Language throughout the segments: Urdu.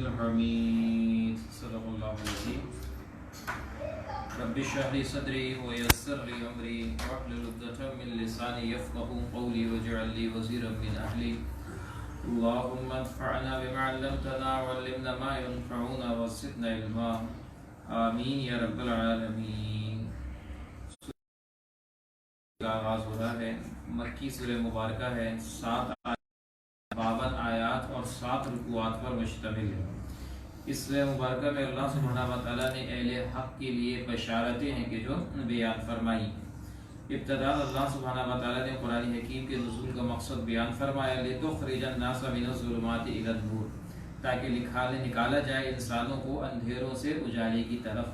الحمید صدق اللہ العظیم رب اشرح لي صدری ويسر لي امری واحلل عقدۃ من لسانی یفقهوا قولی واجعل لي وزیرا من اہلی اللهم انفعنا بما علمتنا وعلمنا ما ينفعنا وزدنا علما آمین یا رب العالمین۔ کا آغاز ہو رہا ہے، مکی سورہ مبارکہ ہے، 52 آیات اور 7 رکوعات پر مشتمل ہے۔ اس سورہ مبارکہ میں اللہ سبحانہ و تعالیٰ نے اہل حق کے لیے بشارتیں ہیں کہ جو بیان فرمائی۔ ابتدا اللہ سبحانہ و تعالیٰ نے قرآن حکیم کے نزول کا مقصد بیان فرمایا، لِتُخْرِجَ النَّاسَ مِنَ الظُّلُمَاتِ إِلَى النُّورِ، تاکہ نکالا جائے انسانوں کو اندھیروں سے اجالے کی طرف۔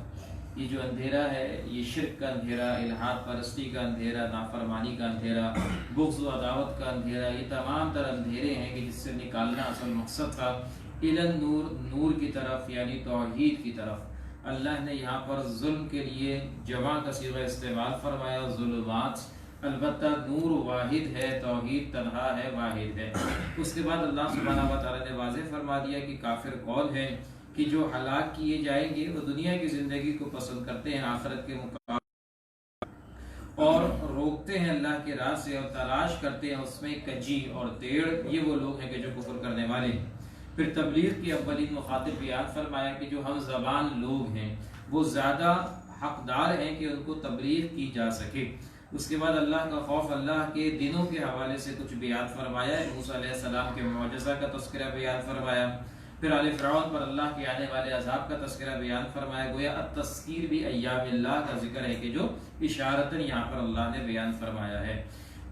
یہ جو اندھیرا ہے، یہ شرک کا اندھیرا، الہات پرستی کا اندھیرا، نافرمانی کا اندھیرا، بغض و عداوت کا اندھیرا، یہ تمام تر اندھیرے ہیں کہ جس سے نکالنا اصل مقصد تھا۔ الی النور، نور کی طرف یعنی توحید کی طرف۔ اللہ نے یہاں پر ظلم کے لیے جمع کا صیغہ استعمال فرمایا، ظلمات، البتہ نور واحد ہے، توحید تنہا ہے، واحد ہے۔ اس کے بعد اللہ سبحانہ و تعالیٰ نے واضح فرما دیا کہ کافر قول ہے کہ جو ہلاک کیے جائیں گے وہ دنیا کی زندگی کو پسند کرتے ہیں آخرت کے مقابلے اور روکتے ہیں اللہ کے راہ سے اور تلاش کرتے ہیں اس میں کجی اور تیڑ، یہ وہ لوگ ہیں کہ جو کفر کرنے والے ہیں۔ پھر تبلیغ کی اولین مخاطب بیان فرمایا کہ جو ہم زبان لوگ ہیں وہ زیادہ حقدار ہیں کہ ان کو تبلیغ کی جا سکے۔ اس کے بعد اللہ کا خوف، اللہ کے دنوں کے حوالے سے کچھ بیان فرمایا، موسیٰ علیہ السلام کے معجزہ کا تذکرہ بیان فرمایا۔ پھر آل فرعون پر اللہ کے آنے والے عذاب کا تذکرہ بیان فرمایا۔ گویا التذکیر بھی ایام اللہ کا ذکر ہے کہ جو اشارتاً یہاں پر اللہ نے بیان فرمایا ہے۔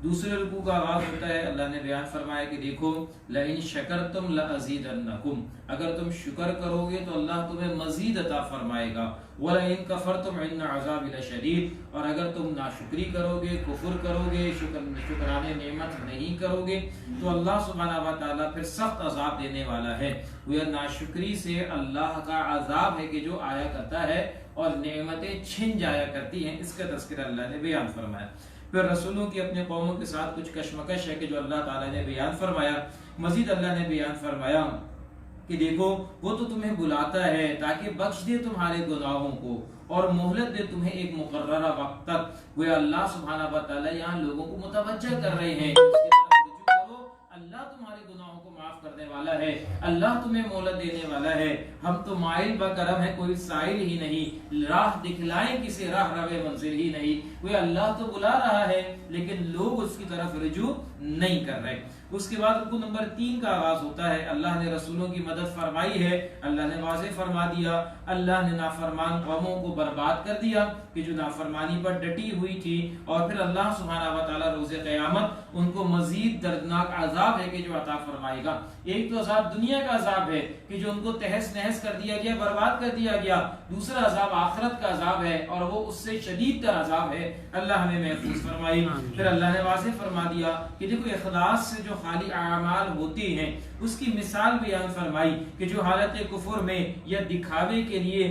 دوسرے رکوع کا آغاز ہوتا ہے، اللہ نے بیان فرمایا کہ دیکھو لئن شکرتم لازیدنکم، اگر تم شکر کرو گے تو اللہ تمہیں مزید عطا فرمائے گا، ولئن کفرتم ان عذابی لشدید، اور اگر تم ناشکری کرو گے، کفر کرو گے، شکرانے نعمت نہیں کرو گے تو اللہ سبحانہ و تعالیٰ پھر سخت عذاب دینے والا ہے۔ وہ ناشکری سے اللہ کا عذاب ہے کہ جو آیا کرتا ہے اور نعمتیں چھن جایا کرتی ہیں، اس کا تذکرہ اللہ نے بیان فرمایا۔ پھر رسولوں کی اپنے قوموں کے ساتھ کچھ کشمکش ہے کہ جو اللہ تعالیٰ نے بیان فرمایا۔ مزید اللہ نے بیان فرمایا کہ دیکھو وہ تو تمہیں بلاتا ہے تاکہ بخش دے تمہارے گناہوں کو اور مہلت دے تمہیں ایک مقررہ وقت تک۔ وہ اللہ سبحانہ و تعالیٰ یہاں لوگوں کو متوجہ کر رہے ہیں کہ اس کی طرف رجوع کرو، اللہ تمہارے گناہوں کو معاف کرنے والا ہے، اللہ تمہیں مہلت دینے والا ہے۔ ہم تو مائل بکرم ہے، کوئی سائل ہی نہیں، راہ دکھلائیں کسی راہ روے منزل ہی نہیں۔ وہ اللہ تو بلا رہا ہے لیکن لوگ اس کی طرف رجوع نہیں کر رہے۔ اس کے بعد رکوع نمبر 3 کا آغاز ہوتا ہے۔ اللہ نے رسولوں کی مدد فرمائی ہے، اللہ نے واضح فرما دیا، اللہ نے نافرمان قوموں کو برباد کر دیا کہ جو نافرمانی پر ڈٹی ہوئی تھی، اور پھر اللہ سبحانہ و تعالیٰ روز قیامت ان کو مزید دردناک عذاب ہے کہ جو عطا فرمائے گا۔ ایک تو عذاب دنیا کا عذاب ہے کہ جو ان کو تہس نہس کر دیا گیا، برباد کر دیا گیا، دوسرا عذاب آخرت کا عذاب ہے اور وہ اس سے شدید تر عذاب ہے، اللہ ہمیں محفوظ فرمائی۔ پھر اللہ نے واضح فرما دیا کہ دیکھو اخلاص سے جو خالی اعمال ہوتے ہیں اس کی مثال بیان فرمائی کہ جو حالت کفر میں یا دکھاوے کے لیے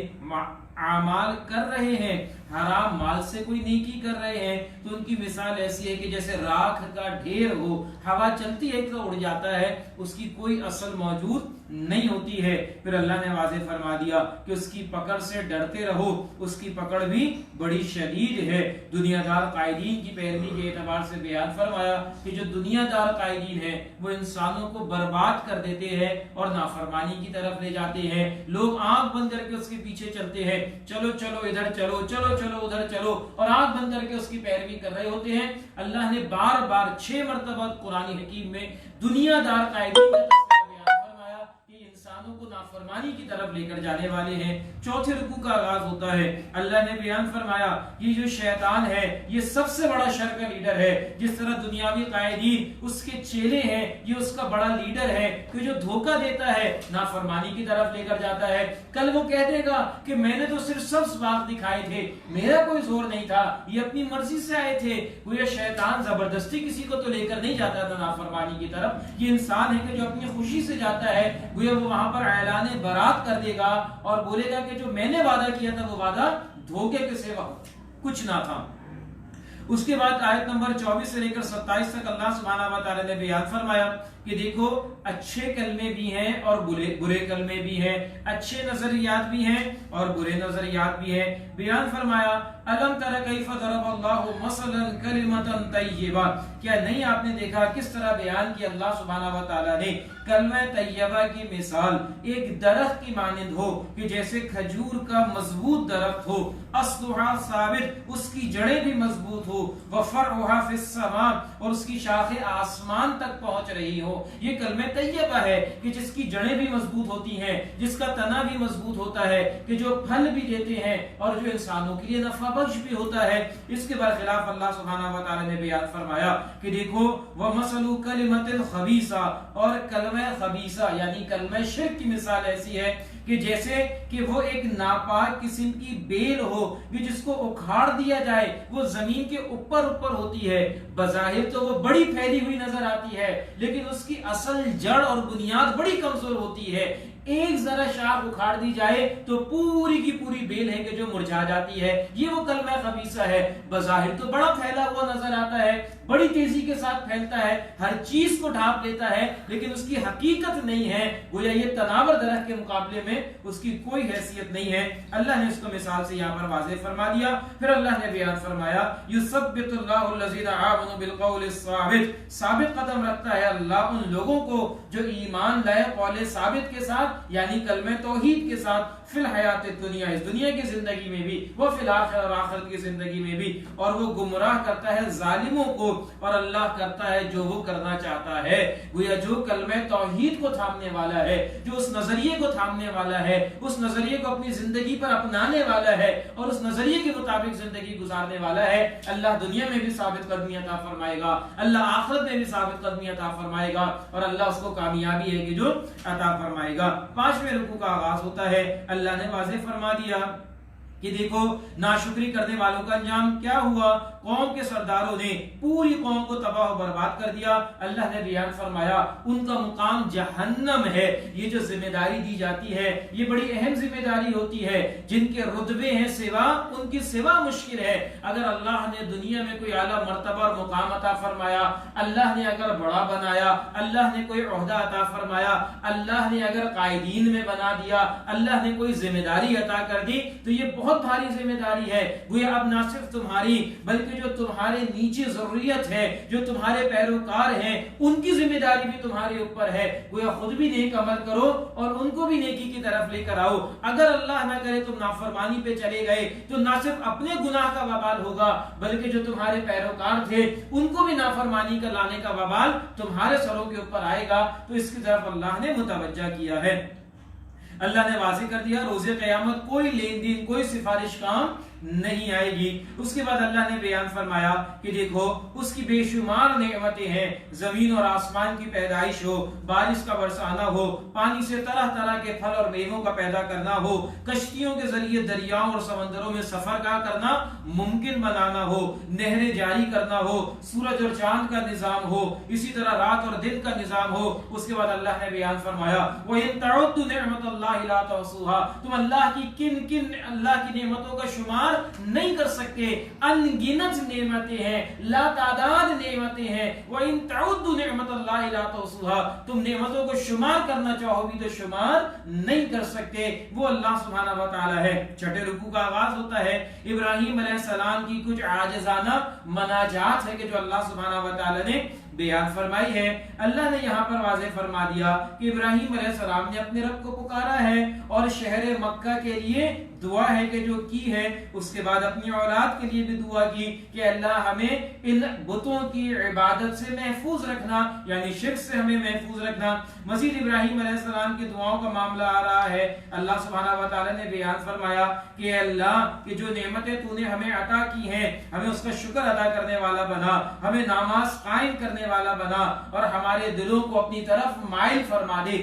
اعمال کر رہے ہیں، حرام مال سے کوئی نیکی کر رہے ہیں، تو ان کی مثال ایسی ہے کہ جیسے راکھ کا ڈھیر ہو، ہوا چلتی ہے تو اڑ جاتا ہے، اس کی کوئی اصل موجود نہیں ہوتی ہے۔ پھر اللہ نے واضح فرما دیا کہ اس کی پکڑ سے ڈرتے رہو، اس کی پکڑ بھی بڑی شدید ہے۔ دنیا دار قائدین کی پیروی کے اعتبار سے بیان فرمایا کہ جو دنیا دار قائدین ہیں وہ انسانوں کو برباد کر دیتے ہیں اور نافرمانی کی طرف لے جاتے ہیں۔ لوگ آنکھ بند کر کے اس کے پیچھے چلتے ہیں، چلو چلو ادھر چلو، چلو چلو ادھر چلو، اور آنکھ بند کر کے اس کی پیروی کر رہے ہوتے ہیں۔ اللہ نے بار بار 6 مرتبہ قرآن حکیم میں دنیا دار قائدین کا انسانوں کو نافرمانی کی طرف لے کر جانے والے ہیں۔ چوتھے رکوع کا آغاز ہوتا ہے، اللہ نے بیان فرمایا یہ جو شیطان ہے یہ سب سے بڑا شر کا لیڈر ہے۔ جس طرح دنیاوی قائدین اس کے چیلے ہیں، یہ اس کا بڑا لیڈر ہے کہ جو دھوکہ دیتا ہے، نافرمانی کی طرف لے کر جاتا ہے۔ کل وہ کہہ دے گا کہ میں نے تو صرف سبز باغ دکھائے تھے، میرا کوئی زور نہیں تھا، یہ اپنی مرضی سے آئے تھے۔ وہ یہ شیطان زبردستی کسی کو تو لے کر نہیں جاتا تھا نافرمانی کی طرف، یہ انسان ہے کہ جو اپنی خوشی سے جاتا ہے۔ وہ وہاں پر اعلان برات کر دے گا اور بولے گا کہ جو میں نے وعدہ کیا تھا وہ وعدہ دھوکے کے سوا کچھ نہ تھا۔ اس کے بعد آیت نمبر 24 سے لے کر 27 تک اللہ سبحانہ و تعالی نے بیان فرمایا کہ دیکھو اچھے کلمے بھی ہیں اور برے کلمے بھی ہیں، اچھے نظریات بھی ہیں اور برے نظریات بھی ہیں۔ بیان فرمایا الم تر کیف ضرب اللہ مثلا کلمۃ طیبہ، کیا نہیں آپ نے دیکھا کس طرح بیان کیا اللہ سبحانہ و تعالی نے کلمہ طیبہ کی مثال ایک درخت کی مانند ہو کہ جیسے کھجور کا مضبوط درخت ہو، اصلها ثابت، اس کی جڑیں بھی مضبوط ہو، وفرعها فی السماء، اور اس کی شاخیں آسمان تک پہنچ رہی ہو۔ یہ کلمہ طیبہ ہے کہ جس کی جڑیں بھی مضبوط ہوتی ہیں، جس کا تنا بھی مضبوط ہوتا ہے، کہ جو پھل بھی دیتے ہیں اور جو انسانوں کے لیے نفع بخش بھی ہوتا ہے۔ اس کے برخلاف اللہ سبحانہ و تعالی نے بیان فرمایا کہ دیکھو وَمَثَلُ كَلِمَةٍ خَبِيثَةٍ، اور کلمہ خبیثہ یعنی کلمہ شرک کی مثال ایسی ہے کہ جیسے کہ وہ ایک ناپاک قسم کی بیل ہو کہ جس کو اکھاڑ دیا جائے، وہ زمین کے اوپر ہوتی ہے، بظاہر تو وہ بڑی پھیلی ہوئی نظر آتی ہے لیکن اس کی اصل جڑ اور بنیاد بڑی کمزور ہوتی ہے۔ ایک ذرا شاخ اکھاڑ دی جائے تو پوری کی پوری بیل ہے کہ جو مرجھا جاتی ہے۔ یہ وہ کلمہ خبیثہ ہے، بظاہر تو بڑا پھیلا ہوا نظر آتا ہے، بڑی تیزی کے ساتھ پھیلتا ہے، ہر چیز کو ڈھانپ لیتا ہے، لیکن اس کی حقیقت نہیں ہے، گویا یہ تناور درخت کے مقابلے میں اس کی کوئی حیثیت نہیں ہے۔ اللہ نے اس کو مثال سے یہاں پر واضح فرما دیا۔ پھر اللہ نے بیان فرمایا یثبت اللہ الذین آمنوا بالقول الثابت، ثابت قدم رکھتا ہے اللہ ان لوگوں کو جو ایمان لائے قول ثابت کے ساتھ یعنی کلمہ توحید کے ساتھ، فی الحیات الدنیا، اس دنیا کی زندگی میں بھی، وہ فی الآخرہ، اور آخرت کی زندگی میں بھی، اور وہ گمراہ کرتا ہے ظالموں کو اور اللہ کرتا ہے جو وہ کرنا چاہتا ہے۔ گویا جو کلمہ توحید کو تھامنے والا ہے، جو اس نظریے کو تھامنے والا ہے، اس نظریے کو اپنی زندگی پر اپنانے والا ہے اور اس نظریے کے مطابق زندگی گزارنے والا ہے، اللہ دنیا میں بھی ثابت قدمی عطا فرمائے گا، اللہ آخرت میں بھی ثابت قدمی عطا فرمائے گا، اور اللہ اس کو کامیابی ہے کہ جو عطا فرمائے گا۔ 5ویں رکوع کا آغاز ہوتا ہے، اللہ نے واضح فرما دیا کہ دیکھو ناشکری کرنے والوں کا انجام کیا ہوا، قوم کے سرداروں نے پوری قوم کو تباہ و برباد کر دیا۔ اللہ نے بیان فرمایا ان کا مقام جہنم ہے۔ یہ جو ذمہ داری دی جاتی ہے یہ بڑی اہم ذمہ داری ہوتی ہے، جن کے رتبے ہیں سوا، ان کی سوا مشکل ہے۔ اگر اللہ نے دنیا میں کوئی اعلیٰ مرتبہ اور مقام عطا فرمایا، اللہ نے اگر بڑا بنایا، اللہ نے کوئی عہدہ عطا فرمایا، اللہ نے اگر قائدین میں بنا دیا، اللہ نے کوئی ذمہ داری عطا کر دی، تو یہ بہت بھاری ذمہ داری ہے۔ گویا اب نہ صرف تمہاری بلکہ جو تمہارے نیچے ضروریت ہے، جو تمہارے پیروکار ہیں، ان کی ذمہ داری بھی تمہارے اوپر ہے۔ گویا خود بھی نیک عمل کرو اور ان کو بھی نیکی کی طرف لے کر آؤ۔ اگر اللہ نہ کرے تم نافرمانی پہ چلے گئے تو نہ صرف اپنے گناہ کا وبال ہوگا بلکہ جو تمہارے پیروکار تھے ان کو بھی نافرمانی کا لانے کا وبال تمہارے سروں کے اوپر آئے گا۔ تو اس کی طرف اللہ نے متوجہ کیا ہے۔ اللہ نے واضح کر دیا روز قیامت کوئی لین دین، کوئی سفارش کام نہیں آئے گی۔ اس کے بعد اللہ نے بیان فرمایا کہ دیکھو اس کی بے شمار نعمتیں ہیں، زمین اور آسمان کی پیدائش ہو، بارش کا برسانا ہو، پانی سے طرح طرح کے پھل اور میووں کا پیدا کرنا ہو، کشتیوں کے ذریعے دریاؤں اور سمندروں میں سفر کا کرنا ممکن بنانا ہو، نہریں جاری کرنا ہو، سورج اور چاند کا نظام ہو، اسی طرح رات اور دن کا نظام ہو۔ اس کے بعد اللہ نے بیان فرمایا وَإِن تَعُدُّوا نِعْمَةَ اللَّهِ لَا تُحْصُوهَا، تم اللہ کی کن اللہ کی نعمتوں کا شمار نہیں کر سکتے، ان گنت نعمتیں ہیں، لا تعداد نعمتیں ہیں۔ وَإِن تَعُدُّوا نِعْمَةَ اللَّهِ لَا تُحْصُوهَا، تم نعمتوں کو شمار کرنا چاہو بھی تو شمار نہیں کر سکتے۔ وہ اللہ سبحانہ و تعالی ہے۔ 6 رکوع کا آغاز ہوتا ہے ابراہیم علیہ السلام کی کچھ عاجزانہ مناجات ہے کہ جو اللہ سبحانہ و تعالی نے بیان فرمائی ہے۔ اللہ نے یہاں پر واضح فرما دیا کہ ابراہیم علیہ السلام نے اپنے رب کو پکارا ہے اور شہر مکہ کے لیے دعا ہے کہ جو کی ہے، اس کے بعد اپنی اولاد کے لیے بھی دعا کی کہ اللہ ہمیں ان بتوں کی عبادت سے محفوظ رکھنا، یعنی شرک سے ہمیں محفوظ رکھنا۔ مزید ابراہیم علیہ السلام کی دعاؤں کا معاملہ آ رہا ہے۔ اللہ سبحانہ و تعالی نے بیان فرمایا کہ اللہ کہ جو نعمتیں تو نے ہمیں عطا کی ہیں ہمیں اس کا شکر ادا کرنے والا بنا، ہمیں نماز قائم کرنے والا بنا اور ہمارے دلوں کو اپنی طرف مائل فرما دے۔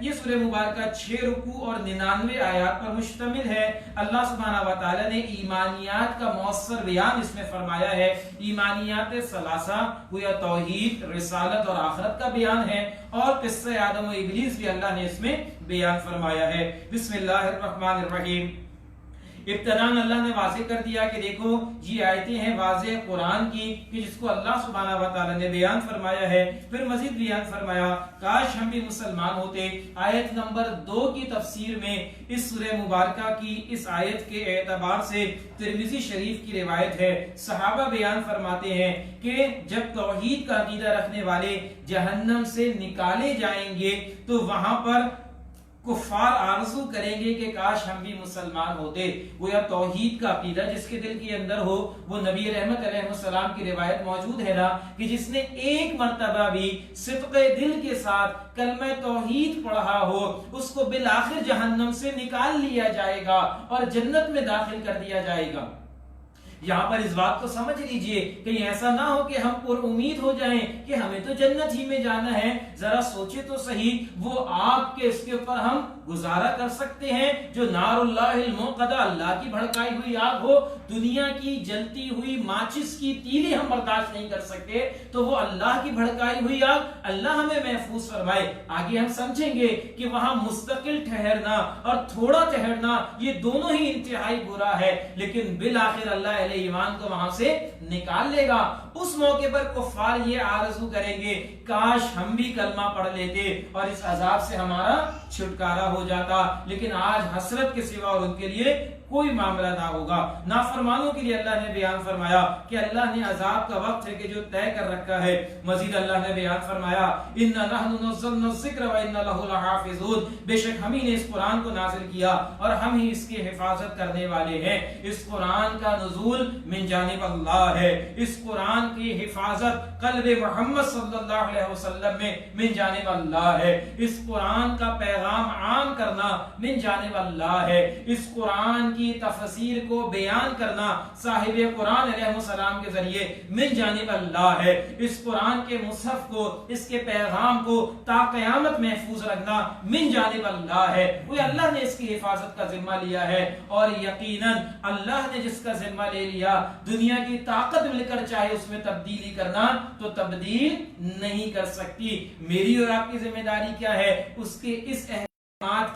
یہ سورہ مبارکہ 6 رکوع اور 99 آیات پر مشتمل ہے. اللہ سبحانہ و تعالی نے ایمانیات کا مؤثر بیان اس میں فرمایا ہے. ایمانیات ثلاثہ گویا توحید، رسالت اور آخرت کا بیان ہے، اور قصہ آدم و ابلیس بھی اللہ نے اس میں بیان فرمایا ہے. بسم اللہ الرحمن الرحیم. ابتداً اللہ نے واضح کر دیا کہ دیکھو یہ آیتیں ہیں واضح قرآن کی کہ جس کو اللہ سبحانہ و تعالی نے بیان فرمایا ہے. پھر مزید بیان فرمایا کاش ہم بھی مسلمان ہوتے. آیت نمبر 2 کی تفسیر میں اس سورہ مبارکہ کی اس آیت کے اعتبار سے ترمذی شریف کی روایت ہے. صحابہ بیان فرماتے ہیں کہ جب توحید کا عقیدہ رکھنے والے جہنم سے نکالے جائیں گے تو وہاں پر کفار آرزو کریں گے کہ کاش ہم بھی مسلمان ہوتے. گویا توحید کا عقیدہ جس کے دل کے اندر ہو، وہ نبی رحمت علیہ السلام کی روایت موجود ہے نا کہ جس نے ایک مرتبہ بھی صدق دل کے ساتھ کلمہ توحید پڑھا ہو اس کو بالآخر جہنم سے نکال لیا جائے گا اور جنت میں داخل کر دیا جائے گا. یہاں پر اس بات کو سمجھ لیجئے کہ ایسا نہ ہو کہ ہم پر امید ہو جائیں کہ ہمیں تو جنت ہی میں جانا ہے. ذرا سوچے تو صحیح، وہ آگ کے اس کے اوپر ہم گزارا کر سکتے ہیں جو نار اللہ الموقدہ، اللہ کی بھڑکائی ہوئی آگ ہو. دنیا کی جلتی ہوئی ماچس کی تیلی ہم برداشت نہیں کر سکتے، تو وہ اللہ کی بھڑکائی ہوئی آگ اللہ ہمیں محفوظ فرمائے. آگے ہم سمجھیں گے کہ وہاں مستقل ٹھہرنا اور تھوڑا ٹھہرنا یہ دونوں ہی انتہائی برا ہے، لیکن بالآخر اللہ اہل ایمان کو وہاں سے نکال لے گا. اس موقع پر کفار یہ آرزو کریں گے کاش ہم بھی کلمہ پڑھ لیتے اور اس عذاب سے ہمارا چھٹکارا ہو جاتا. لیکن آج حسرت کے سوا اور ان کے لیے کوئی معاملہ نہ ہوگا. نافرمانوں کے لیے اللہ نے بیان فرمایا کہ اللہ نے عذاب کا وقت ہے کہ جو طے کر رکھا ہے. مزید اللہ نے بیان فرمایا اِنَّا نَحْنُ نَزَّلْنَا الذِّكْرَ وَإِنَّا لَهُ لَحَافِظُونَ. بے شک ہم ہی نے اس قرآن کو نازل کیا اور ہم ہی اس کی حفاظت کرنے والے ہیں. اس قرآن کا نزول من جانب اللہ ہے. اس قرآن کی حفاظت قلب محمد صلی اللہ علیہ وسلم میں من جانب اللہ ہے. اس قرآن کا پیغام عام کرنا من جانب اللہ ہے. اس قرآن کی تفسیر کو بیان کرنا صاحب قرآن علیہ السلام کے ذریعے من جانب اللہ ہے. اس قرآن کے مصحف کو، اس کے پیغام کو تا قیامت محفوظ رکھنا من جانب اللہ ہے. وہ اللہ نے اس کی حفاظت کا ذمہ لیا ہے، اور یقیناً اللہ نے جس کا ذمہ لے لیا دنیا کی طاقت مل کر چاہے اس میں تبدیلی کرنا تو تبدیل نہیں کر سکتی. میری اور آپ کی ذمہ داری کیا ہے؟ اس کے اس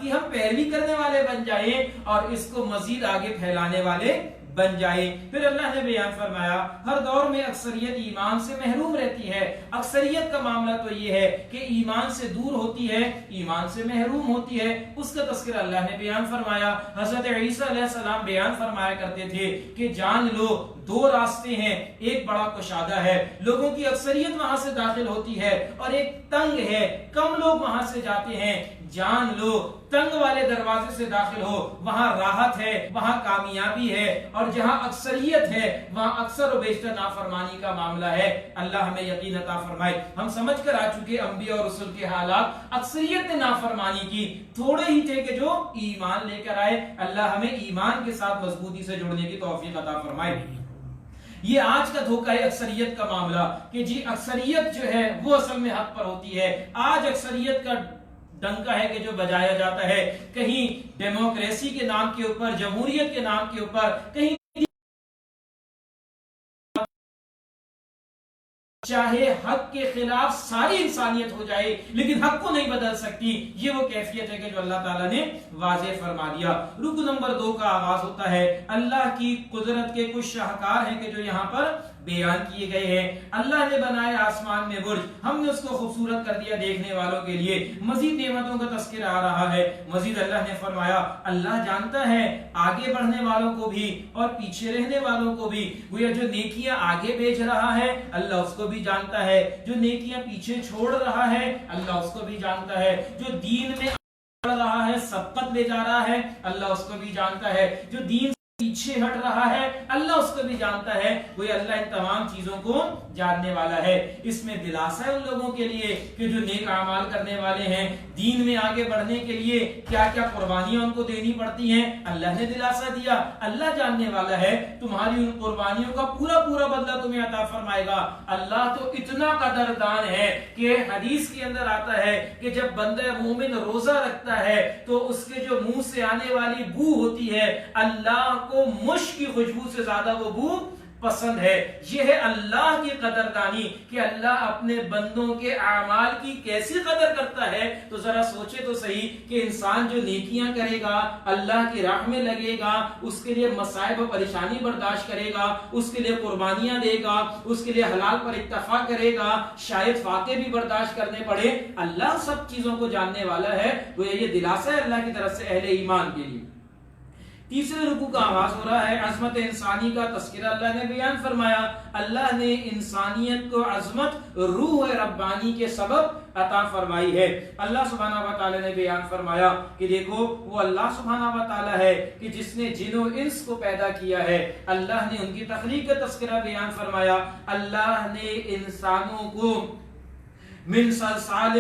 کی ہم پیروی کرنے والے بن جائیں اور اس کو مزید آگے پھیلانے والے بن جائے. پھر اللہ نے بیان فرمایا ہر دور میں اکثریت ایمان سے محروم رہتی ہے. اکثریت کا معاملہ تو یہ ہے کہ ایمان سے دور ہوتی ہے، ایمان سے محروم ہوتی ہے. اس کا تذکرہ اللہ نے بیان فرمایا. حضرت عیسیٰ علیہ السلام بیان فرمایا کرتے تھے کہ جان لو دو راستے ہیں، ایک بڑا کشادہ ہے، لوگوں کی اکثریت وہاں سے داخل ہوتی ہے، اور ایک تنگ ہے، کم لوگ وہاں سے جاتے ہیں. جان لو تنگ والے دروازے سے داخل ہو، وہاں راحت ہے، وہاں کامیابی ہے، اور جہاں اکثریت ہے وہاں اکثر و بیشتر نافرمانی کا معاملہ ہے. اللہ ہمیں یقین عطا فرمائے. ہم سمجھ کر آ چکے انبیاء اور رسول کے حالات. اکثریت نے نافرمانی کی، تھوڑے ہی تھے کہ جو ایمان لے کر آئے. اللہ ہمیں ایمان کے ساتھ مضبوطی سے جڑنے کی توفیق عطا فرمائے. یہ آج کا دھوکہ ہے اکثریت کا معاملہ کہ جی اکثریت جو ہے وہ اصل میں حق پر ہوتی ہے. آج اکثریت کا ڈنکا ہے کہ جو بجایا جاتا ہے کہیں ڈیموکریسی کے نام کے اوپر، جمہوریت کے نام کے اوپر، کہیں چاہے حق کے خلاف ساری انسانیت ہو جائے لیکن حق کو نہیں بدل سکتی. یہ وہ کیفیت ہے کہ جو اللہ تعالیٰ نے واضح فرما دیا. رکن نمبر 2 کا آغاز ہوتا ہے اللہ کی قدرت کے کچھ شاہکار ہیں کہ جو یہاں پر بیان کیے گئے ہیں. اللہ نے بنایا آسمان میں برج، ہم نے اس کو خوبصورت کر دیا دیکھنے والوں کے لیے. مزید نعمتوں کا تذکرہ آ رہا ہے. مزید اللہ نے فرمایا اللہ جانتا ہے آگے بڑھنے والوں کو بھی اور پیچھے رہنے والوں کو بھی. گویا جو نیکیاں آگے بھیج رہا ہے اللہ اس کو بھی جانتا ہے، جو نیکیاں پیچھے چھوڑ رہا ہے اللہ اس کو بھی جانتا ہے، جو دین میں بڑھ رہا ہے سبقت لے جا رہا ہے اللہ اس کو بھی جانتا ہے، جو دین پیچھے ہٹ رہا ہے اللہ اس کو بھی جانتا ہے، وہ اللہ ان تمام چیزوں کو جاننے والا ہے۔ اس میں دلاسا ہے ان لوگوں کے لیے کہ جو نیک اعمال کرنے والے ہیں، دین میں آگے بڑھنے کے لیے کیا کیا قربانیاں ان کو دینی پڑتی ہیں، اللہ نے دلاسا دیا، اللہ جاننے والا ہے، تمہاری ان قربانیوں کا پورا پورا بدلہ تمہیں عطا فرمائے گا۔ اللہ تو اتنا قدردان ہے کہ حدیث کے اندر آتا ہے کہ جب بندہ مومن روزہ رکھتا ہے تو اس کے جو منہ سے آنے والی بو ہوتی ہے، اللہ کو مشک کی خوشبو سے زیادہ وہ بو پسند ہے۔ یہ ہے اللہ کی قدردانی کہ اللہ اپنے بندوں کے اعمال کی کیسی قدر کرتا ہے۔ تو ذرا سوچے تو صحیح کہ انسان جو نیکیاں کرے گا، اللہ کی راہ میں لگے گا، اس کے لیے مصائب و پریشانی برداشت کرے گا، اس کے لیے قربانیاں دے گا، اس کے لیے حلال پر اکتفا کرے گا، شاید فاقے بھی برداشت کرنے پڑے، اللہ سب چیزوں کو جاننے والا ہے۔ تو یہ دلاسا ہے اللہ کی طرف سے اہل ایمان کے لیے۔ تیسرے رکوع کا آغاز ہو رہا ہے، عظمت انسانی کا تذکرہ اللہ نے بیان فرمایا۔ اللہ نے انسانیت کو عظمت روح ربانی کے سبب عطا فرمائی ہے۔ اللہ سبحانہ و تعالی نے بیان فرمایا کہ دیکھو وہ اللہ سبحانہ و تعالی ہے کہ جس نے جن و انس کو پیدا کیا ہے۔ اللہ نے ان کی تخلیق کا تذکرہ بیان فرمایا۔ اللہ نے انسانوں کو من صلصال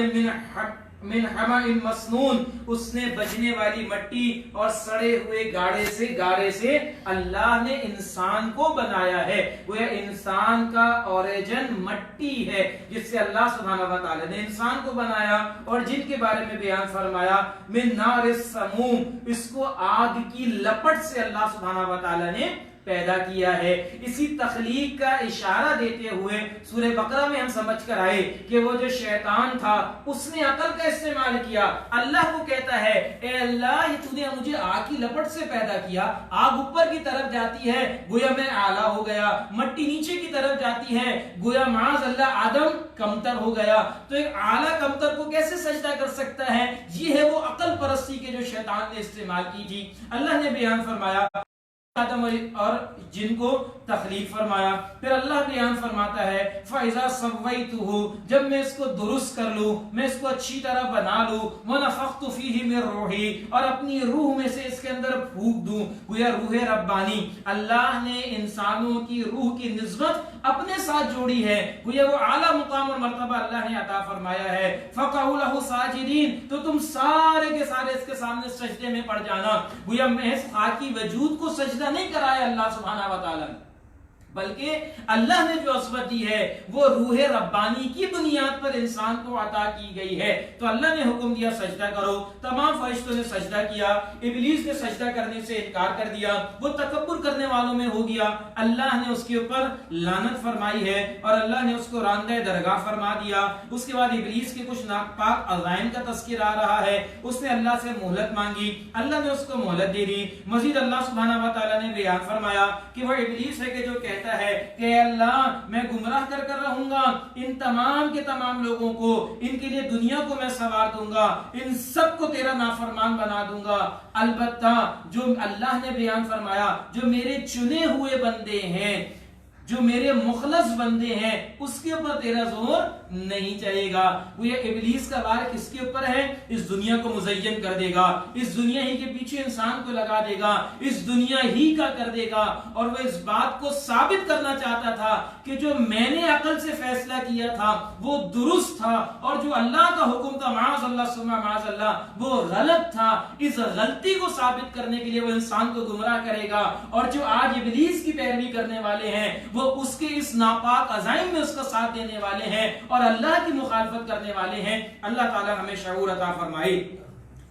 من حمأ مسنون، اس نے بجنے والی مٹی اور سڑے ہوئے گارے سے اللہ نے انسان کو بنایا ہے۔ وہ انسان کا اوریجن مٹی ہے جس سے اللہ سبحانہ و تعالی نے انسان کو بنایا، اور جن کے بارے میں بیان فرمایا من نار السموم، اس کو آگ کی لپٹ سے اللہ سبحانہ و تعالی نے پیدا کیا ہے۔ اسی تخلیق کا اشارہ دیتے ہوئے سورہ بقرہ میں ہم سمجھ کر آئے کہ وہ جو شیطان تھا اس نے عقل کا استعمال کیا، اللہ کو کہتا ہے اے اللہ یہ تو نے مجھے آگ کی لپٹ سے پیدا کیا، آگ اوپر کی طرف جاتی ہے گویا میں اعلیٰ ہو گیا، مٹی نیچے کی طرف جاتی ہے گویا معاذ اللہ آدم کمتر ہو گیا، تو ایک اعلیٰ کمتر کو کیسے سجدہ کر سکتا ہے؟ یہ ہے وہ عقل پرستی کے جو شیطان نے استعمال کی تھی۔ اللہ نے بیان فرمایا آدم اور جن کو تخلیق فرمایا، پھر اللہ بیان فرماتا ہے فَإِذَا سَوَّيْتُهُ، جب میں اس کو درست کر لوں، میں اس کو اچھی طرح بنا لوں، وَنَفَخْتُ فِيهِ مِن رُوحِي، اور اپنی روح میں سے اس کے اندر پھونک دوں، گویا روح ربانی، اللہ نے انسانوں کی روح کی نسبت اپنے ساتھ جوڑی ہے، گویا وہ اعلیٰ مقام اور مرتبہ اللہ نے عطا فرمایا ہے۔ فَقَعُوا لَهُ سَاجِدِينَ، تو تم سارے کے سارے اس کے سامنے سجدے میں پڑ جانا، گویا محض خاکی وجود کو سجدہ نہیں کرایا اللہ سبحانہ و تعالی، بلکہ اللہ نے جو عظمت دی ہے وہ روح ربانی کی بنیاد پر انسان کو عطا کی گئی ہے۔ تو اللہ نے حکم دیا سجدہ کرو، تمام فرشتوں نے سجدہ کیا، ابلیس نے سجدہ کرنے سے انکار کر دیا، وہ تکبر کرنے والوں میں ہو گیا، اللہ نے اس کے اوپر لعنت فرمائی ہے اور اللہ نے اس کو راندہ درگاہ فرما دیا۔ اس کے بعد ابلیس کے کچھ ناپاک عزائم کا تذکر آ رہا ہے، اس نے اللہ سے مہلت مانگی، اللہ نے اس کو مہلت دے دی۔ مزید اللہ سبحانہ و تعالی نے بیان فرمایا کہ وہ ابلیس ہے کہ جو کہتا ہے کہ اللہ میں گمراہ کر رہوں گا ان تمام کے تمام لوگوں کو، ان کے لیے دنیا کو میں سوار دوں گا، ان سب کو تیرا نافرمان بنا دوں گا، البتہ جو اللہ نے بیان فرمایا جو میرے چنے ہوئے بندے ہیں، جو میرے مخلص بندے ہیں، اس کے اوپر تیرا زور نہیں چلے گا۔ وہ یہ ابلیس کا وار کس کے اوپر ہے؟ اس دنیا کو مزین کر دے گا، اس دنیا ہی کے پیچھے انسان کو لگا دے گا، اس دنیا ہی کا کر دے گا، اور وہ اس بات کو ثابت کرنا چاہتا تھا کہ جو میں نے عقل سے فیصلہ کیا تھا وہ درست تھا، اور جو اللہ کا حکم تھا معاذ اللہ ثم معاذ اللہ وہ غلط تھا۔ اس غلطی کو ثابت کرنے کے لیے وہ انسان کو گمراہ کرے گا، اور جو آج ابلیس کی پیروی کرنے والے ہیں وہ اس کے اس ناپاک عزائم میں اس کا ساتھ دینے والے ہیں اور اللہ کی مخالفت کرنے والے ہیں۔ اللہ تعالی ہمیں شعور عطا فرمائے۔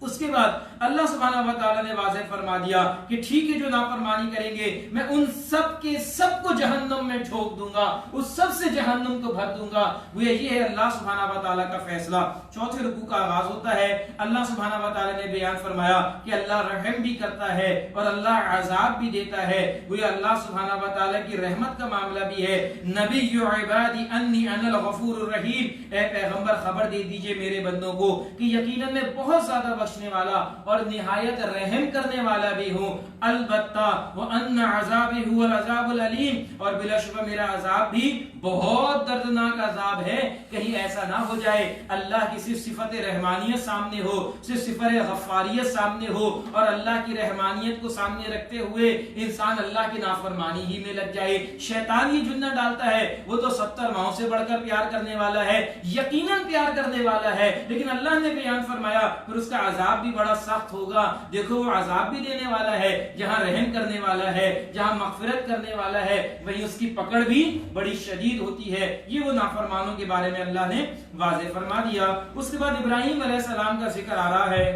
اس کے بعد اللہ سبحانہ و تعالی نے واضح فرما دیا کہ ٹھیک ہے جو نافرمانی کریں گے میں ان سب کے سب کو جہنم میں جھونک دوں گا، اس سب سے جہنم کو بھر دوں گا۔ وہ یہ ہے اللہ سبحانہ و تعالی کا فیصلہ۔ چوتھے رکوع کا آغاز ہوتا ہے، اللہ سبحانہ و تعالی نے بیان فرمایا کہ اللہ رحم بھی کرتا ہے اور اللہ عذاب بھی دیتا ہے۔ وہ اللہ سبحانہ و تعالی کی رحمت کا معاملہ بھی ہے۔ نبی عبادی انی انا الغفور الرحیم، اے پیغمبر خبر دے دیجئے میرے بندوں کو کہ یقیناً میں بہت زیادہ بخشنے والا اور نہایت رحم کرنے والا بھی ہوں، البتہ وَأَنَّ عَذَابِي هُوَ الْعَذَابُ الْعَلِيمُ، اور بلا شبہ میرا عذاب بھی بہت دردناک عذاب ہے. کہیں ایسا نہ ہو جائے اللہ کی صرف صفت رحمانیت سامنے ہو, صرف صفت غفاریت سامنے ہو, اور اللہ کی رحمانیت کو سامنے رکھتے ہوئے انسان اللہ کی نافرمانی ہی میں لگ جائے. شیطان یہ جنہ ڈالتا ہے, وہ تو 70 ماؤں سے بڑھ کر پیار کرنے والا ہے, یقیناً پیار کرنے والا ہے, لیکن اللہ نے بیان فرمایا پھر اس کا عذاب بھی بڑا سخت ہوگا. دیکھو وہ عذاب بھی دینے والا ہے, جہاں رحم کرنے والا ہے, جہاں مغفرت کرنے والا ہے, وہیں اس کی پکڑ بھی بڑی شدید ہوتی ہے. یہ وہ نافرمانوں کے بارے میں اللہ نے واضح فرما دیا. اس کے بعد ابراہیم علیہ السلام کا ذکر آ رہا ہے.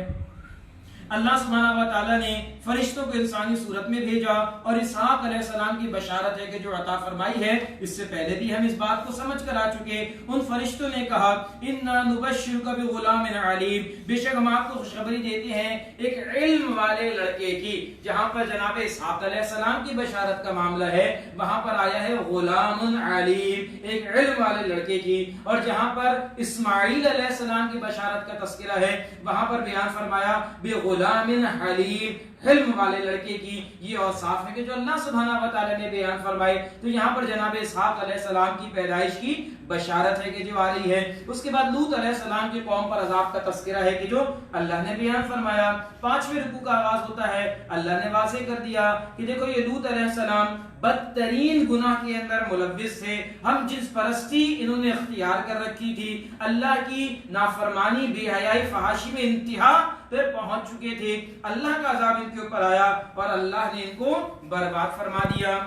اللہ سبحانہ و تعالیٰ نے فرشتوں کو انسانی صورت میں بھیجا اور اسحاق علیہ السلام کی بشارت ہے کہ جو عطا فرمائی ہے. اس سے پہلے بھی ہم اس بات کو سمجھ کر آ چکے. ان فرشتوں نے کہا اِنَّا نُبَشِّرُكَ بِغُلَامٍ عَلِيمٍ, بے شک ہم آپ کو خوشخبری دیتے ہیں ایک علم والے لڑکے کی. جہاں پر جناب اسحاق علیہ السلام کی بشارت کا معاملہ ہے وہاں پر آیا ہے غلام علیم, ایک علم والے لڑکے کی. اور جہاں پر اسماعیل علیہ السلام کی بشارت کا تذکرہ ہے وہاں پر بیان فرمایا بغلام حلیم, حلم والے لڑکے کی. یہ اوصاف ہے کہ جو اللہ سبحانہ و تعالی نے بیان فرمائے. تو یہاں پر جناب اسحاق علیہ السلام کی پیدائش کی بشارت ہے کہ جو آ رہی ہے. اس کے بعد لوط علیہ السلام کی قوم پر عذاب کا تذکرہ ہے کہ جو اللہ نے بیان فرمایا. 5ویں رکوع کا آغاز ہوتا ہے, اللہ نے واضح کر دیا کہ دیکھو یہ لوط علیہ السلام بدترین گناہ کے اندر ملوث تھے. ہم جنس پرستی انہوں نے اختیار کر رکھی تھی, اللہ کی نافرمانی بے حیائی فحاشی میں انتہا پہ پہنچ چکے تھے. اللہ کا عذاب ان کے اوپر آیا اور اللہ نے ان کو برباد فرما دیا.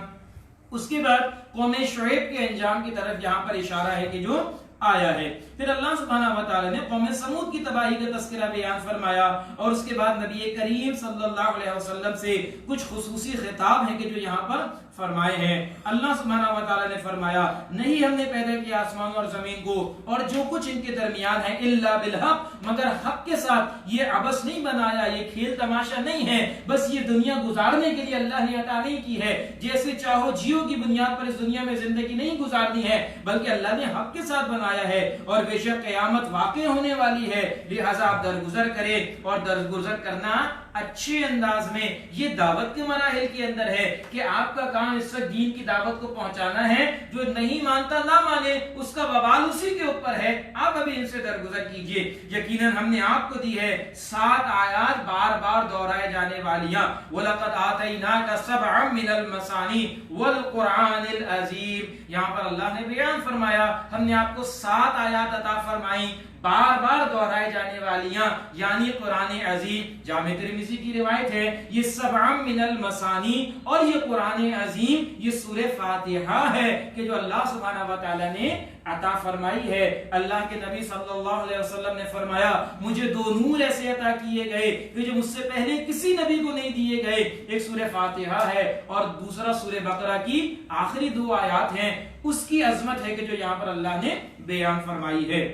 اس کے بعد قوم شعیب کے انجام کی طرف یہاں پر اشارہ ہے کہ جو آیا ہے. پھر اللہ سبحانہ و تعالی نے قوم سمود کی تباہی کا تذکرہ بیان فرمایا اور اس کے بعد نبی کریم صلی اللہ علیہ وسلم سے کچھ خصوصی خطاب ہیں کہ جو یہاں پر فرمائے ہیں. اللہ سبحانہ و تعالی نے فرمایا نہیں ہم نے پیدا کیا آسمان اور زمین کو اور جو کچھ ان کے درمیان ہے الا بالحق, مگر حق کے ساتھ. یہ عبث نہیں بنایا, یہ کھیل تماشا نہیں ہے, بس یہ دنیا گزارنے کے لیے اللہ نے عطا نہیں کی ہے. جیسے چاہو جیو کی بنیاد پر اس دنیا میں زندگی نہیں گزارنی ہے, بلکہ اللہ نے حق کے ساتھ بنایا ہے. اور بے شک قیامت واقع ہونے والی ہے, لہذا آپ درگزر کریں اور درگزر کرنا اچھے انداز میں. یہ دعوت کے مراحل کے اندر ہے کہ آپ کا کام اس وقت دین کی دعوت کو پہنچانا ہے. جو نہیں مانتا نہ مانے, اس کا وبال اسی کے اوپر ہے. آپ ابھی ان سے درگزر کیجئے. یقیناً ہم نے آپ کو دی ہے 7 آیات بار بار دہرائے جانے والیاں. وَلَقَدْ آتَيْنَاكَ سَبْعًا مِنَ الْمَثَانِي وَالْقُرْآنِ الْعَظِيمِ. یہاں پر اللہ نے بیان فرمایا ہم نے آپ کو 7 آیات عطا فرمائیں بار بار دہرائے جانے والیاں, یعنی قرآن عظیم. جامع ترمذی کی روایت ہے یہ 7 من المثانی اور یہ قرآن عظیم یہ سورہ فاتحہ ہے کہ جو اللہ سبحانہ و تعالی نے عطا فرمائی ہے. اللہ کے نبی صلی اللہ علیہ وسلم نے فرمایا مجھے 2 نور ایسے عطا کیے گئے کہ جو مجھ سے پہلے کسی نبی کو نہیں دیے گئے. ایک سورہ فاتحہ ہے اور دوسرا سورہ بقرہ کی آخری 2 آیات ہیں. اس کی عظمت ہے کہ جو یہاں پر اللہ نے بیان فرمائی ہے.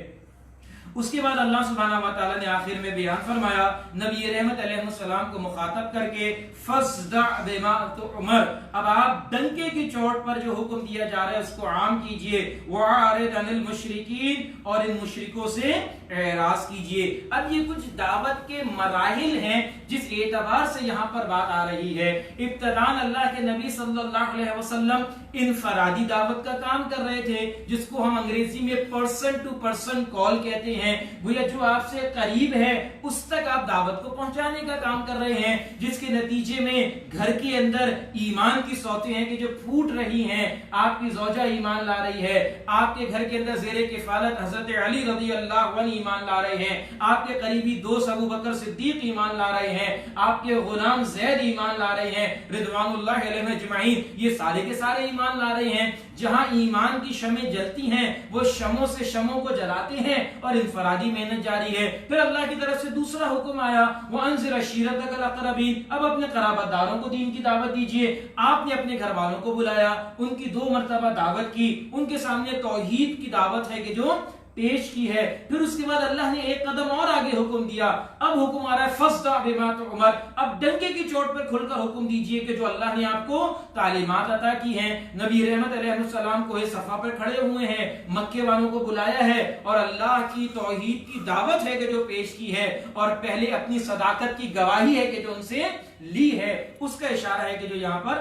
اس کے بعد اللہ سبحانہ و تعالی نے آخر میں بیان فرمایا نبی رحمت علیہ السلام کو مخاطب کر کے فَاصْدَعْ بِمَا تُؤْمَرُ. اب آپ ڈنکے کی چوٹ پر جو حکم دیا جا رہا ہے اس کو عام کیجئے. وَأَعْرِضْ عَنِ الْمُشْرِكِينَ, اور ان مشرکوں سے اعراض کیجئے. اب یہ کچھ دعوت کے مراحل ہیں جس اعتبار سے یہاں پر بات آ رہی ہے. ابتداءً اللہ کے نبی صلی اللہ علیہ وسلم انفرادی دعوت کا کام کر رہے تھے جس کو ہم انگریزی میں پرسن ٹو پرسن کال کہتے ہیں. گویا جو آپ سے قریب ہے اس تک آپ دعوت کو پہنچانے کا کام کر رہے ہیں, جس کے نتیجے میں گھر کے اندر ایمان کی سوتیں ہیں کہ جو پھوٹ رہی ہیں. آپ کی زوجہ ایمان لا رہی ہے, آپ کے گھر کے اندر زیر کفالت حضرت علی رضی اللہ عنہ ایمان لا رہے ہیں, آپ کے قریبی دوست ابو بکر صدیق ایمان لا رہے ہیں, آپ کے غلام زید ایمان لا رہے ہیں رضوان اللہ علیہم اجمعین. یہ سارے کے سارے ایمان لا رہے ہیں. جہاں ایمان کی شمیں جلتی ہیں وہ شموں سے شموں کو جلاتے ہیں اور انفرادی محنت جاری ہے. پھر اللہ کی طرف سے دوسرا حکم آیا وَأَنذِرْ عَشِيرَتَكَ الْأَقْرَبِينَ. اب اپنے قرابت داروں کو دین کی دعوت دیجئے. آپ نے اپنے گھر والوں کو بلایا, ان کی 2 مرتبہ دعوت کی, ان کے سامنے توحید کی دعوت ہے کہ جو پیش کی ہے. پھر اس کے بعد اللہ نے ایک قدم اور آگے حکم دیا. اب حکم آ رہا ہے فَاصْدَعْ بِمَا تُؤْمَرُ. اب ڈنکے کی چوٹ پر کھل کر حکم دیجئے کہ جو اللہ نے آپ کو تعلیمات عطا کی ہیں. نبی رحمت علیہ السلام کو صفا پر کھڑے ہوئے ہیں, مکے والوں کو بلایا ہے اور اللہ کی توحید کی دعوت ہے کہ جو پیش کی ہے اور پہلے اپنی صداقت کی گواہی ہے کہ جو ان سے لی ہے. اس کا اشارہ ہے کہ جو یہاں پر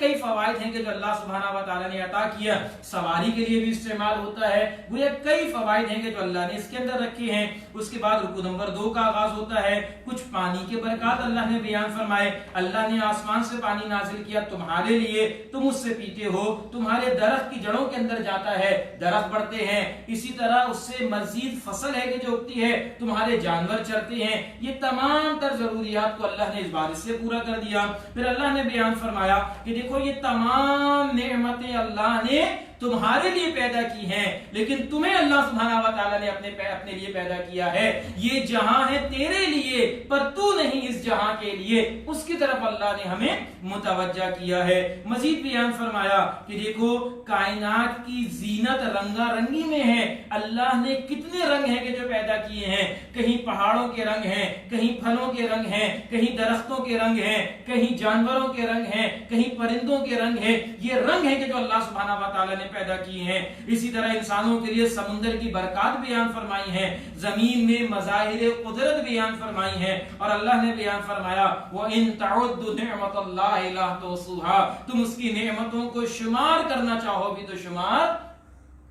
کئی فوائد ہیں کہ جو اللہ سبحانہ و تعالیٰ نے عطا کیا. سواری کے لیے بھی استعمال ہوتا ہے. گویا کئی فوائد ہیں کہ جو اللہ نے اس کے اندر رکھے ہیں. اس کے بعد رکوع نمبر 2 کا آغاز ہوتا ہے. کچھ پانی کے برکات اللہ نے بیان فرمائے. اللہ نے آسمان سے پانی نازل کیا تمہارے لیے, تم اس سے پیتے ہو, تمہارے درخت کی جڑوں کے اندر جاتا ہے, درخت بڑھتے ہیں, اسی طرح اس سے مزید فصل ہے کہ جو اگتی ہے, تمہارے جانور چرتے ہیں. یہ تمام تر ضروریات کو اللہ نے اس بارش سے پورا کر دیا. پھر اللہ نے بیان فرمایا کہ دیکھو یہ تمام نعمتیں اللہ نے تمہارے لیے پیدا کی ہیں, لیکن تمہیں اللہ سبحانہ و تعالیٰ نے اپنے لیے پیدا کیا ہے. یہ جہاں ہے تیرے لیے پر تو نہیں اس جہاں کے لیے, اس کی طرف اللہ نے ہمیں متوجہ کیا ہے. مزید بیان فرمایا کہ دیکھو کائنات کی زینت رنگا رنگی میں ہے. اللہ نے کتنے رنگ ہیں کہ جو پیدا کیے ہیں. کہیں پہاڑوں کے رنگ ہیں, کہیں پھلوں کے رنگ ہیں, کہیں درختوں کے رنگ ہیں, کہیں جانوروں کے رنگ ہیں, کہیں پرندوں کے رنگ ہیں. یہ رنگ ہے کہ جو اللہ سبحانہ و تعالیٰ نے پیدا کیے ہیں. اسی طرح انسانوں کے لیے سمندر کی برکات بیان فرمائی ہیں, زمین میں مظاہر قدرت بیان فرمائی ہیں, اور اللہ نے بیان فرمایا وَإِن تَعُدُّ نِعْمَةَ اللَّهِ لَا تُحْصُوهَا, تم اس کی نعمتوں کو شمار کرنا چاہو بھی تو شمار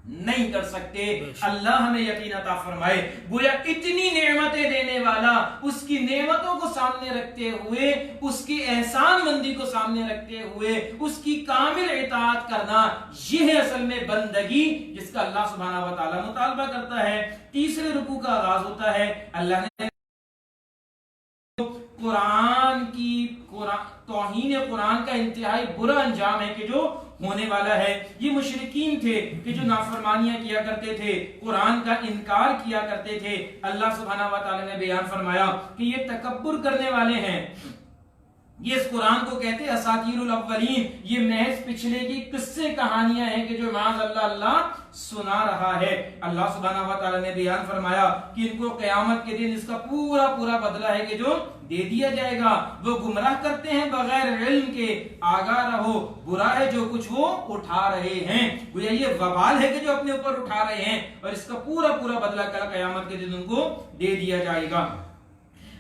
نہیں کر سکتے. اللہ ہمیں یقین عطا فرمائے. گویا اتنی نعمتیں دینے والا, اس کی نعمتوں کو سامنے رکھتے ہوئے, اس کی احسان مندی کو سامنے رکھتے ہوئے اس کی کامل اطاعت کرنا, یہ ہے اصل میں بندگی جس کا اللہ سبحانہ و تعالیٰ مطالبہ کرتا ہے. تیسرے رکوع کا آغاز ہوتا ہے. اللہ نے قرآن کی توہین قرآن کا انتہائی برا انجام ہے کہ جو ہونے والا ہے. یہ مشرکین تھے کہ جو نافرمانیاں کیا کرتے تھے, قرآن کا انکار کیا کرتے تھے. اللہ سبحانہ و تعالی نے بیان فرمایا کہ یہ تکبر کرنے والے ہیں. یہ اس قرآن کو کہتے ہیں اساطیر الاولین, یہ محض پچھلے کی قصے کہانیاں ہیں کہ جو معاذ اللہ سنا رہا ہے. اللہ سبحانہ و تعالی نے بیان فرمایا کہ ان کو قیامت کے دن اس کا پورا بدلہ ہے کہ جو دے دیا جائے گا. وہ گمراہ کرتے ہیں بغیر علم کے, آگاہ رہو برا ہے جو کچھ وہ اٹھا رہے ہیں. گویا یہ وبال ہے کہ جو اپنے اوپر اٹھا رہے ہیں, اور اس کا پورا بدلہ کل قیامت کے دن ان کو دے دیا جائے گا.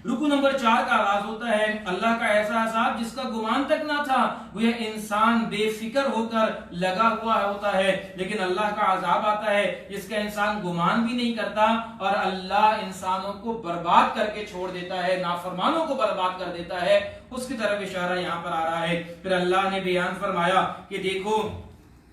رکوع نمبر 4 کا آغاز ہوتا ہے. اللہ کا ایسا عذاب جس کا گمان تک نہ تھا. گویا انسان بے فکر ہو کر لگا ہوا ہوتا ہے, لیکن اللہ کا عذاب آتا ہے جس کا انسان گمان بھی نہیں کرتا, اور اللہ انسانوں کو برباد کر کے چھوڑ دیتا ہے, نافرمانوں کو برباد کر دیتا ہے. اس کی طرف اشارہ یہاں پر آ رہا ہے. پھر اللہ نے بیان فرمایا کہ دیکھو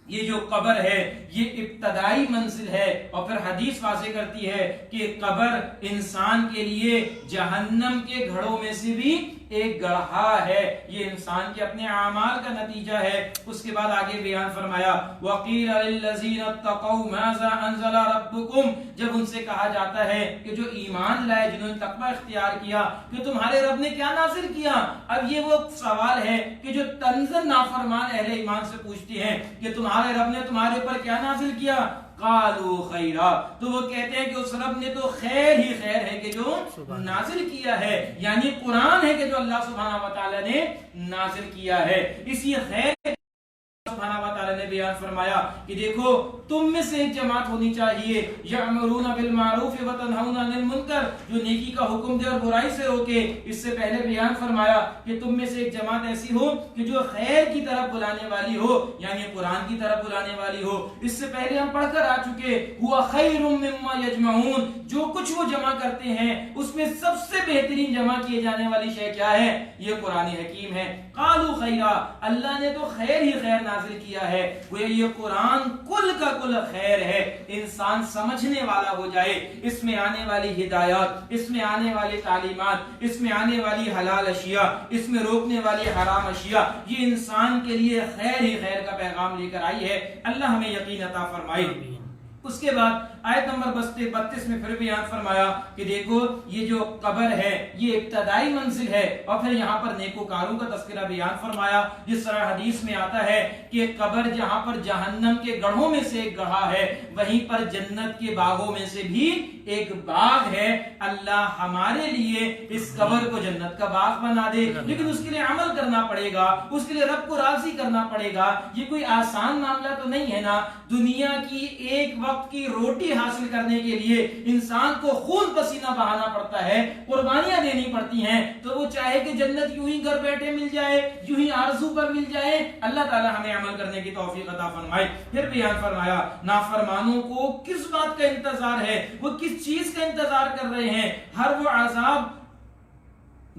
یہ جو قبر ہے یہ ابتدائی منزل ہے, اور پھر حدیث واضح کرتی ہے کہ قبر انسان کے لیے جہنم کے گھڑوں میں سے بھی ایک گڑھا ہے. یہ انسان کے اپنے اعمال کا نتیجہ ہے. اس کے بعد آگے بیان فرمایا وَقِيلَ لِلَّذِينَ اتَّقَوْا مَاذَا أَنزَلَ رَبُّكُمْ, جب ان سے کہا جاتا ہے کہ جو ایمان لائے, جنہوں نے تقوی اختیار کیا, کہ تمہارے رب نے کیا نازل کیا. اب یہ وہ سوال ہے کہ جو طنزاً نافرمان اہل ایمان سے پوچھتے ہیں کہ تمہارے رب نے تمہارے اوپر کیا نازل کیا. قالوا خیرا, تو وہ کہتے ہیں کہ اس رب نے تو خیر ہی خیر ہے کہ جو نازل کیا ہے, یعنی قرآن ہے کہ جو اللہ سبحانہ و تعالی نے نازل کیا ہے. اسی خیر سبحانہ و تعالی نے بیان فرمایا کہ دیکھو تم میں سے ایک جماعت ہونی چاہیے یأمرون بالمعروف وتنہون عن المنکر, جو نیکی کا حکم دے اور برائی سے روکے. اس سے پہلے بیان فرمایا کہ تم میں سے ایک جماعت ایسی ہو کہ جو خیر کی طرف بلانے والی ہو, یعنی قرآن کی طرف بلانے والی ہو. اس سے پہلے ہم پڑھ کر آ چکے ہوا خیر مما یجمعون, جو کچھ وہ جمع کرتے ہیں اس میں سب سے بہترین جمع کیے جانے والی شے کیا ہے, یہ قرآن حکیم ہے. قالوا خیرا, اللہ نے تو خیر ہی خیر نازل کیا ہے. گویا یہ قرآن کل کا کل خیر ہے. انسان سمجھنے والا ہو جائے, اس میں آنے والی ہدایات, اس میں آنے والی تعلیمات, اس میں آنے والی حلال اشیاء, اس میں روکنے والی حرام اشیاء, یہ انسان کے لیے خیر ہی خیر کا پیغام لے کر آئی ہے. اللہ ہمیں یقین عطا فرمائے. اس کے بعد آیت نمبر 32 میں پھر بیان فرمایا کہ دیکھو یہ جو قبر ہے یہ ابتدائی منزل ہے, اور پھر یہاں پر نیکوکاروں کا تذکرہ بیان فرمایا. جس طرح حدیث میں آتا ہے کہ قبر جہاں پر جہنم کے گڑھوں میں سے ایک گڑھا ہے, وہیں پر جنت کے باغوں میں سے بھی ایک باغ ہے. اللہ ہمارے لیے اس قبر کو جنت کا باغ بنا دے, لیکن اس کے لیے عمل کرنا پڑے گا, اس کے لیے رب کو راضی کرنا پڑے گا. یہ کوئی آسان معاملہ تو نہیں ہے نا. دنیا کی ایک وقت کی روٹی حاصل کرنے کے لیے انسان کو خون پسینہ بہانا پڑتا ہے, قربانیاں دینی نہیں پڑتی ہیں تو وہ چاہے کہ جنت یوں ہی گھر بیٹھے مل جائے، یوں ہی آرزو پر مل جائے، اللہ تعالی ہمیں عمل کرنے کی توفیق عطا فرمائے۔ پھر بیان فرمایا نافرمانوں کو کس بات کا انتظار ہے، وہ کس چیز کا انتظار کر رہے ہیں۔ ہر وہ عذاب،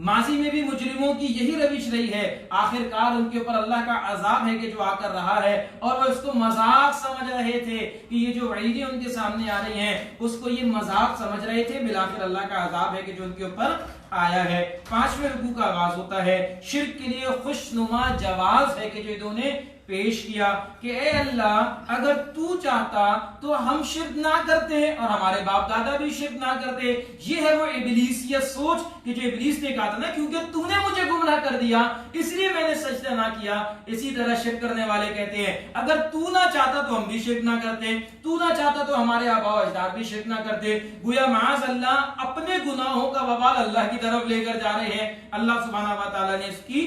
ماضی میں بھی مجرموں کی یہی روش رہی ہے، آخر کار ان کے اوپر اللہ کا عذاب ہے کہ جو آ کر رہا ہے، اور وہ اس کو مذاق سمجھ رہے تھے کہ یہ جو وعیدیں ان کے سامنے آ رہی ہیں اس کو یہ مذاق سمجھ رہے تھے، بالآخر اللہ کا عذاب ہے کہ جو ان کے اوپر آیا ہے۔ 5ویں رکوع کا آغاز ہوتا ہے، شرک کے لیے خوشنما جواز ہے کہ جو انہوں نے پیش کیا کہ اے اللہ اگر تو چاہتا تو ہم شرک نہ کرتے اور ہمارے باپ دادا بھی شرک نہ کرتے۔ یہ ہے وہ ابلیسیت سوچ کہ جو ابلیس نے کہا تھا نا کیونکہ تو نے مجھے گمراہ کر دیا اس لیے میں نے سجدہ نہ کیا۔ اسی طرح شرک کرنے والے کہتے ہیں اگر تو نہ چاہتا تو ہم بھی شرک نہ کرتے، تو نہ چاہتا تو ہمارے آباء و اجداد بھی شرک نہ کرتے۔ گویا معاذ اللہ اپنے گناہوں کا وبال اللہ کی طرف لے کر جا رہے ہیں۔ اللہ سبحانہ و تعالیٰ نے اس کی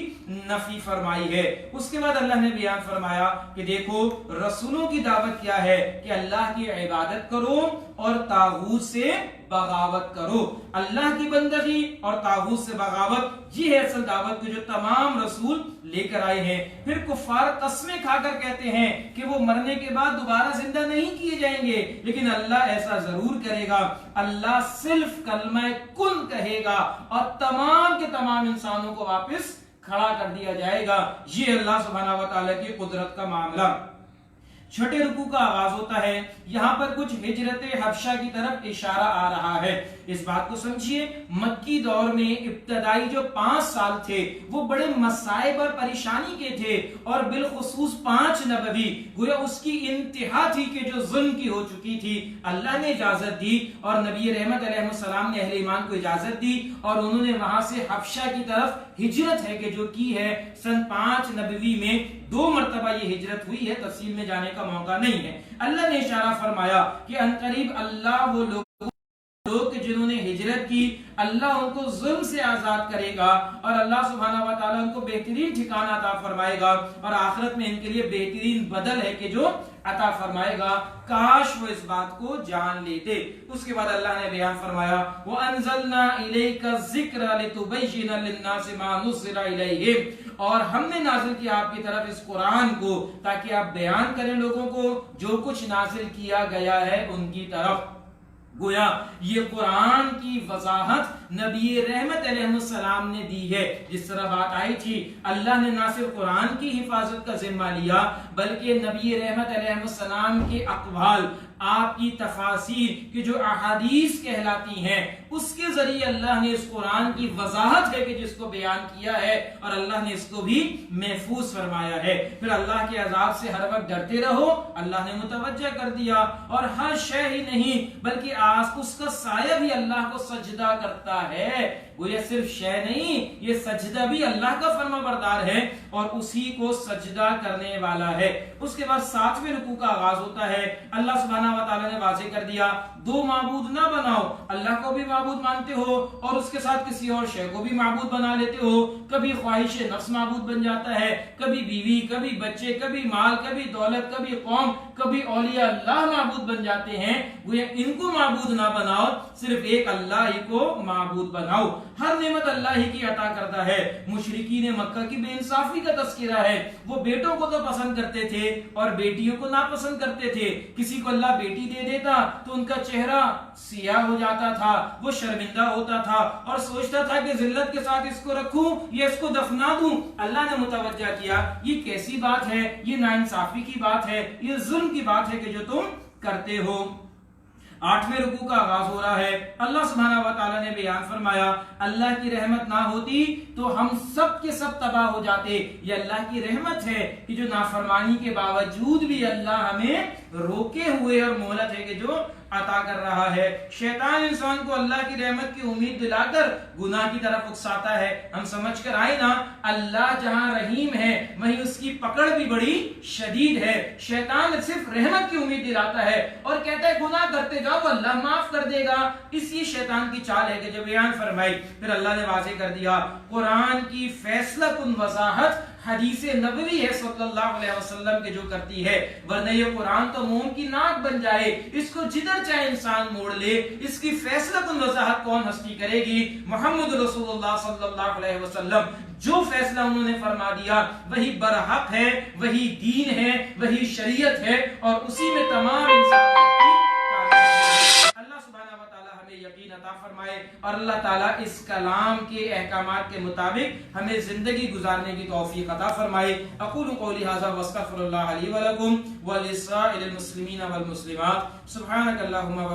نفی فرمائی ہے۔ اس کے بعد اللہ نے بیان فرمایا کہ دیکھو رسولوں کی دعوت کیا ہے کہ اللہ کی عبادت کرو اور طاغوت سے بغاوت کرو۔ اللہ کی بندگی اور طاغوت سے بغاوت، یہ ہے اصل دعوت کہ جو تمام رسول لے کر آئے ہیں۔ پھر کفار قسمیں کھا کر کہتے ہیں کہ وہ مرنے کے بعد دوبارہ زندہ نہیں کیے جائیں گے، لیکن اللہ ایسا ضرور کرے گا۔ اللہ صرف کلمہ کن کہے گا اور تمام کے تمام انسانوں کو واپس کھڑا کر دیا جائے گا۔ یہ اللہ سبحانہ و تعالیٰ کی قدرت کا معاملہ۔ چھٹے رکوع کا آغاز ہوتا ہے، یہاں پر کچھ ہجرت حبشہ کی طرف اشارہ آ رہا ہے۔ اس بات کو سمجھیے مکی دور میں ابتدائی جو 5 سال تھے وہ بڑے مصائب اور پریشانی کے تھے، اور بالخصوص 5 نبوی گویا اس کی انتہا تھی کہ جو ظلم کی ہو چکی تھی۔ اللہ نے اجازت دی اور نبی رحمت علیہ السلام نے اہل ایمان کو اجازت دی اور انہوں نے وہاں سے حبشہ کی طرف ہجرت ہے کہ جو کی ہے سن 5 نبوی میں 2 مرتبہ یہ ہجرت ہوئی ہے، تفصیل میں جانے کا موقع نہیں ہے۔ اللہ نے اشارہ فرمایا کہ انقریب اللہ وہ لوگ جنہوں نے ہجرت کی اللہ ان کو ظلم سے آزاد کرے گا اور اللہ سبحانہ و تعالیٰ ان کو بہترین ٹھکانہ عطا فرمائے گا، اور آخرت میں ان کے لیے بہترین بدل ہے کہ جو عطا فرمائے گا۔ کاش وہ اس بات کو جان لیتے۔ اس کے بعد اللہ نے بیان فرمایا وَأَنزَلْنَا إِلَيْكَ الذِّكْرَ لِتُبَيِّنَ لِلنَّاسِ مَا نُزِّلَ إِلَيْهِمْ، اور ہم نے نازل کیا آپ کی طرف اس قرآن کو تاکہ آپ بیان کریں لوگوں کو جو کچھ نازل کیا گیا ہے ان کی طرف۔ گویا یہ قرآن کی وضاحت نبی رحمت علیہ السلام نے دی ہے۔ جس طرح بات آئی تھی اللہ نے نہ صرف قرآن کی حفاظت کا ذمہ لیا بلکہ نبی رحمت علیہ السلام کے اقوال، آپ کی تفاسیر کہ جو احادیث کہلاتی ہیں اس کے ذریعے اللہ نے اس قرآن کی وضاحت ہے کہ جس کو بیان کیا ہے اور اللہ نے اس کو بھی محفوظ فرمایا ہے۔ پھر اللہ کے عذاب سے ہر وقت ڈرتے رہو، اللہ نے متوجہ کر دیا، اور ہر شے ہی نہیں بلکہ اس کا سایہ بھی اللہ کو سجدہ کرتا ہے۔ گویا صرف شے نہیں، یہ سجدہ بھی اللہ کا فرما بردار ہے اور اسی کو سجدہ کرنے والا ہے۔ اس کے بعد 7ویں رکوع کا آغاز ہوتا ہے۔ اللہ سبحانہ و تعالیٰ نے واضح کر دیا 2 معبود نہ بناؤ، اللہ کو بھی معبود مانتے ہو اور اس کے ساتھ کسی اور شے کو بھی معبود بنا لیتے ہو۔ کبھی خواہش نفس معبود بن جاتا ہے، کبھی بیوی، کبھی بچے، کبھی مال، کبھی دولت، کبھی قوم، کبھی اولیاء اللہ معبود بن جاتے ہیں۔ گویا ان کو معبود نہ بناؤ، صرف ایک اللہ ہی کو معبود بناؤ۔ ہر نعمت اللہ ہی کی عطا کرتا ہے۔ مشرکین مکہ کی بے انصافی کا تذکرہ ہے، وہ بیٹوں کو تو پسند کرتے تھے اور بیٹیوں کو ناپسند کرتے تھے۔ کسی کو اللہ بیٹی دے دیتا تو ان کا چہرہ سیاہ ہو جاتا تھا، وہ شرمندہ ہوتا تھا اور سوچتا تھا کہ ذلت کے ساتھ اس کو رکھوں یا اس کو دفنا دوں۔ اللہ نے متوجہ کیا یہ کیسی بات ہے، یہ ناانصافی کی بات ہے، یہ ظلم کی بات ہے کہ جو تم کرتے ہو۔ 8ویں رکوع کا آغاز ہو رہا ہے۔ اللہ سبحانہ و تعالیٰ نے بیان فرمایا اللہ کی رحمت نہ ہوتی تو ہم سب کے سب تباہ ہو جاتے۔ یہ اللہ کی رحمت ہے کہ جو نافرمانی کے باوجود بھی اللہ ہمیں روکے ہوئے اور مہلت ہے کہ جو عطا کر رہا ہے۔ شیطان انسان کو اللہ کی رحمت کی امید دلا کر گناہ کی طرف اکساتا ہے۔ ہم سمجھ کر آئے نا اللہ جہاں رحیم ہے وہیں اس کی پکڑ بھی بڑی شدید ہے۔ شیطان صرف رحمت کی امید دلاتا ہے اور کہتا ہے گناہ کرتے جاؤ اللہ معاف کر دے گا۔ اسی شیطان کی چال ہے کہ جو بیان فرمائی پھر اللہ نے واضح کر دیا قرآن کی فیصلہ کن وضاحت حدیث نبوی ہے صلی اللہ علیہ وسلم کے جو کرتی ہے، ورنہ یہ قرآن تو موم کی ناک بن جائے، اس کو جدھر چاہے انسان موڑ لے، اس کی فیصلہ کن وضاحت کون ہستی کرے گی؟ محمد رسول اللہ صلی اللہ علیہ وسلم جو فیصلہ انہوں نے فرما دیا وہی برحق ہے، وہی دین ہے، وہی شریعت ہے، اور اسی میں تمام انسانوں کی کامیابی ہے۔ اللہ سبحانہ و تعالی ہمیں یقین عطا فرمائے، اور اللہ تعالیٰ اس کلام کے احکامات کے مطابق ہمیں زندگی گزارنے کی توفیق عطا فرمائے۔ اقول قولی ھذا واستغفر اللہ لی ولکم ولسائر المسلمین والمسلمات، سبحانک اللہم و